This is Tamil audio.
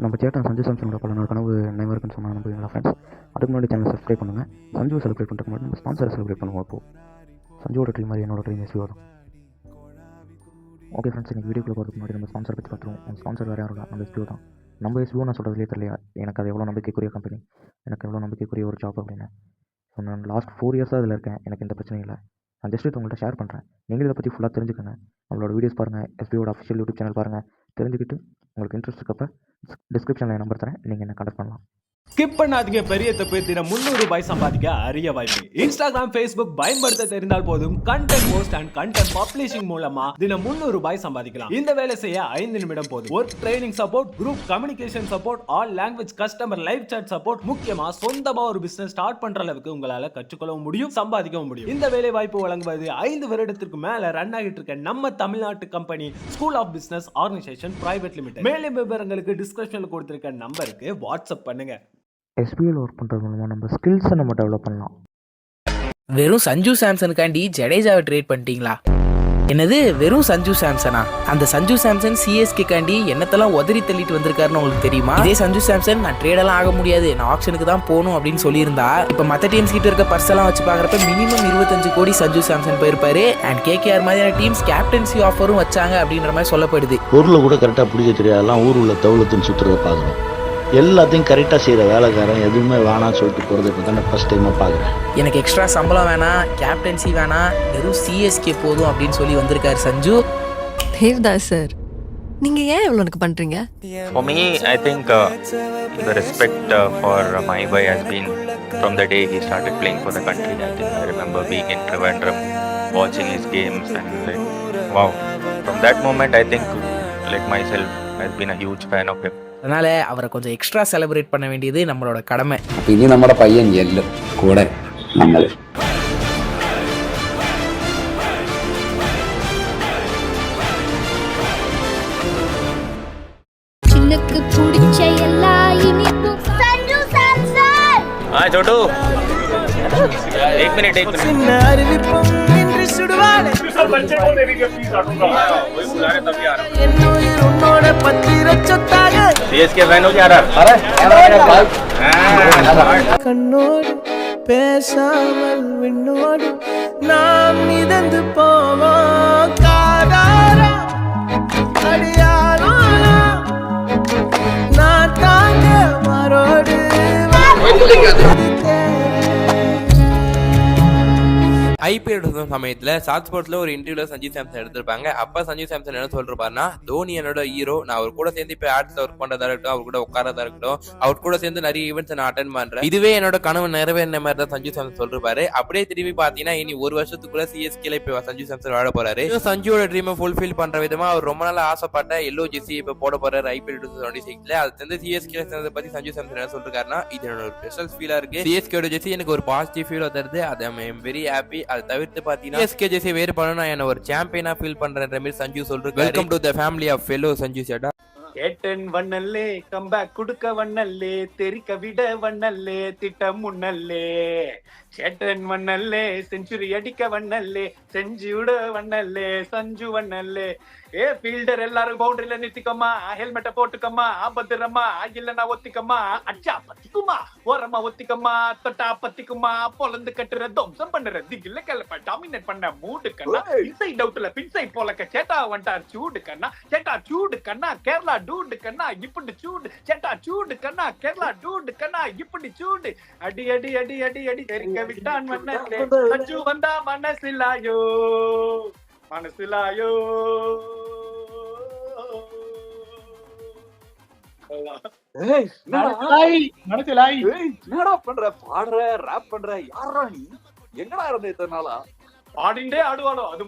நம்ம சேட்டன் சஞ்சு சாம்சனோட பல நாள் கனவு நினைவாருக்குன்னு சொன்னால் நம்புவீங்களா ஃப்ரெண்ட்ஸ்? அதுக்கு முன்னாடி சேனல் சப்ஸ்கிரைப் பண்ணுங்கள். சஞ்சு செலிப்ரேட் பண்ணுறதுக்கு முன்னாடி நம்ம ஸ்பான்சரை செலிப்ரேட் பண்ணுவோம். இப்போது சஞ்சுவோட ட்ரீம் மாதிரி என்னோட ட்ரீம் எஸ்விஓ தான். ஓகே ஃப்ரெண்ட்ஸ், இன்றைக்கி வீடியோக்குள்ளே போகிறதுக்கு முன்னாடி நம்ம ஸ்பான்சர் பற்றி பார்த்துருவோம். நம்ம ஸ்பான்சர் வேறு யாரும் நம்ம எஸ்விஓ தான். நம்ம எஸ்விஓ நான் சொல்கிறதுலே தெரியலையா எனக்கு அது எவ்வளோ நம்பிக்கைக்குரிய கம்பெனி, எனக்கு எவ்வளோ நம்பிக்கைக்குரிய ஒரு ஜாப் அப்படின்னு. ஸோ நான் லாஸ்ட் 4 இயர்ஸாக அதில் இருக்கேன். எனக்கு எந்த பிரச்சனையும் இல்லை. நான் ஜஸ்ட் உங்கள்கிட்ட ஷேர் பண்ணுறேன். நீங்கள் இதை பற்றி ஃபுல்லாக தெரிஞ்சுக்கங்க. நம்மளோட வீடியோஸ் பாருங்கள், எஸ்பிஓட அஃபிஷியல் யூடியூப் சேனல் பாருங்கள். தெரிஞ்சுக்கிட்டு உங்களுக்கு இன்ட்ரெஸ்ட் இருக்கப்போ டிஸ்கிரிப்ஷனில் நம்பர் தரேன், நீங்கள் என்ன கான்டாக்ட் பண்ணலாம். ஸ்கிப் பண்ணாதீங்க. பெரிய தப்பு. தினம் 300 ரூபாய் சம்பாதிக்க அரிய வாய்ப்பு. இன்ஸ்டாகிராம், ஃபேஸ்புக் பயன்படுத்த தெரிந்தால் போதும். Content post and content publishing மூலமா தினம் 300 ரூபாய் சம்பாதிக்கலாம். இந்த வேலை செய்ய 5 நிமிடம் போதும். Work training support, group communication support, all language customer live chat support, முக்கியமா சொந்தமா ஒரு பிசினஸ் ஸ்டார்ட் பண்ற அளவுக்கு உங்களால கற்றுக்கொள்ளவும் முடியும், சம்பாதிக்கவும் முடியும். இந்த வேலை வாய்ப்பு வழங்குவது 5 வருடத்திற்கு மேல ரன் ஆகிட்டு இருக்க நம்ம தமிழ்நாட்டு company school of business organisation private limited. மேலும் விவரங்களுக்கு டிஸ்கிரிப்ஷன்ல கொடுத்திருக்க நம்பருக்கு வாட்ஸ்அப் பண்ணுங்க. எஸ்பிஓவில் ஒர்க் பண்ணுறது மூலமாக நம்ம ஸ்கில்ஸை நம்ம டெவலப் பண்ணலாம். வெறும் சஞ்சு சாம்சனுக்காண்டி ஜடேஜாவை ட்ரேட் பண்ணிட்டீங்களா? என்னது வெறும் சஞ்சு சாம்சனா? அந்த சஞ்சு சாம்சன் சிஎஸ்கே காண்டி என்னத்தெல்லாம் உதறி தள்ளிட்டு வந்திருக்காருன்னு உங்களுக்கு தெரியுமா? இதே சஞ்சு சாம்சன் நான் ட்ரேடெல்லாம் ஆக முடியாது, நான் ஆப்ஷனுக்கு தான் போகணும் அப்படின்னு சொல்லியிருந்தா இப்போ மற்ற டீம்ஸ் கிட்ட இருக்க பர்செல்லாம் வச்சு பார்க்குறப்ப மினிமம் 25 கோடி சஞ்சு சாம்சன் போயிருப்பாரு. அண்ட் கேகேஆர் மாதிரியான டீம்ஸ் கேப்டன்சி ஆஃபரும் வச்சாங்க அப்படின்ற மாதிரி சொல்லப்படுது. பொருளை கூட கரெக்டாக பிடிக்க தெரியாதெல்லாம் ஊர் உள்ள தவுளத்துன்னு சுற்றுறதை பார்க்குறோம். எல்லாத்தையும் கரெக்டாக செய்கிற வேலைக்காரன் எதுவுமே வேணான்னு சொல்லிட்டு போகிறது இப்போ தான் ஃபஸ்ட் டைமாக பார்க்குறேன். எனக்கு எக்ஸ்ட்ரா சம்பளம் வேணாம், கேப்டன்சி வேணாம், வெறும் சிஎஸ்கே போதும் அப்படின்னு சொல்லி வந்திருக்காரு சஞ்சு. தேவ்தாஸ் சார், நீங்க ஏன் இவ்வளோ எனக்கு பண்றீங்க? For me, I think the respect for my boy has been from the day he started playing for the country. I think I remember being in Trivandrum, watching his games, and like, wow. From that moment, I think, like myself, I've been a huge fan of him. அதனால அவரை கொஞ்சம் எக்ஸ்ட்ரா செலிப்ரேட் பண்ண வேண்டியது நம்மளோட கடமை. ഇനി നമ്മുടെ പയ്യൻ ചെല്ലും കൂടെ നമ്മൾ. சின்னக்கு பிடிச்ச எல்லா இனிப்பும் சஞ்சு சாம்சன். हाँ छोटू, एक मिनट सीएसके फैन हो क्या கண்ணோடு பேசாமல் விண்ணோடு நாம் மிதந்து போவோம். காதாரா அடியாரோ நான் தாங்க மரோடு ஐபிஎல் சமயத்துல சாத் ஸ்போர்ட்ஸ்ல ஒரு இன்டர்வியூல சஞ்சு சாம்சன் எடுத்திருப்பாங்க. அப்ப சஞ்சு சாம்சன் என்ன சொல்றாருன்னா, தோனி என்னோட ஹீரோ, நான் அவர் கூட சேர்ந்து இப்ப ஆட்ஸ்ல ஒர்க் பண்றதா இருக்கட்டும், அவர் கூட உட்காரதா இருக்கட்டும், அவர் கூட சேர்ந்து நிறைய ஈவெண்ட்ஸ் நான் அட்டென்ட் பண்றேன், இதுவே என்னோட கனவு நிறைவேறின மாதிரி தான் சஞ்சு சாம்சன் சொல்றாரு. அப்படியே திரும்பி பாத்தீங்கன்னா இனி ஒரு வருஷத்துக்குள்ள சிஎஸ்கேல இப்ப சஞ்சு சாம்சன் வாழ போறாரு. சஞ்சுவோட ட்ரீமை ஃபுல்ஃபில் பண்ற விதமா அவர் ரொம்ப நாள் ஆசைப்பட்ட எல்லோ ஜெர்சி இப்ப போட போறாரு ஐபிஎல் 2026ல. அது வந்து சிஎஸ்கே சேர்ந்ததை பத்தி சஞ்சு சாம்சன் என்ன சொல்றாருன்னா, இது என்னோட ஒரு ஸ்பெஷல் ஃபீலா இருக்கு, சிஎஸ்கேட ஜெர்சி எனக்கு ஒரு பாசிட்டிவ் ஃபீல் தருது, அது ஐ எம் வெரி ஹாப்பி. அதை தவிர்த்து பாத்தீங்கன்னா சிஎஸ்கே ஜெர்சி வேறு பண்ணா என்ன ஒரு சாம்பியனா ஃபீல் பண்றன்ற மாதிரி சஞ்சு சொல்றாரு. Welcome to the family of fellow Sanju சேட்டா. கேட்டன் வண்ணல்லே, கம்பேக் கொடுக்க வண்ணல்லே, தெரிக்க விட வண்ணல்லே, திட்டம் முன்னல்லே. சேட்டன் வண்ணல்லே, செஞ்சுரி அடிக்க வண்ணல்லே, செஞ்சு விட வண்ணல்லே, சஞ்சு வண்ணல்லே. ஏ ஃபீல்டர் எல்லாரும் பவுண்டரியில நிறுத்திக்கம்மா, ஹெல்மெட்டை போட்டுக்கம்மா, பத்திரமா இல்லன்னா ஒத்திக்கம்மா, அச்சா பத்திக்குமா, ஓரமா ஒத்திக்கம்மா, தொட்டா பத்திக்குமா, பொலந்து கட்டுற தம்சம் பண்ணுற திகில்ல கிளப்ப டாமினேட் பண்ண மூடு கண்ணா, இன்சைட் அவுட்ல பின்சைட் போலக்க சேட்டா வண்டார் சூடு கண்ணா, சேட்டா சூடு கண்ணா, கேரளா டூடு கண்ணா, இப்படி சூடு, சேட்டா சூடு கண்ணா, கேரளா டூடு கண்ணா, இப்படி சூடு, அடி அடி அடி அடி அடி தெரிக்க விட்டான் மண்ணே, சஞ்சு வந்தா மனசிலாயோ மனசிலாயோ. என்னடா பண்ற, பாடுற, ராப் பண்ற, யாரா நீ? எங்கடா இருந்த இத்தனை நாளா? பாடிண்டே ஆடுவானோ அது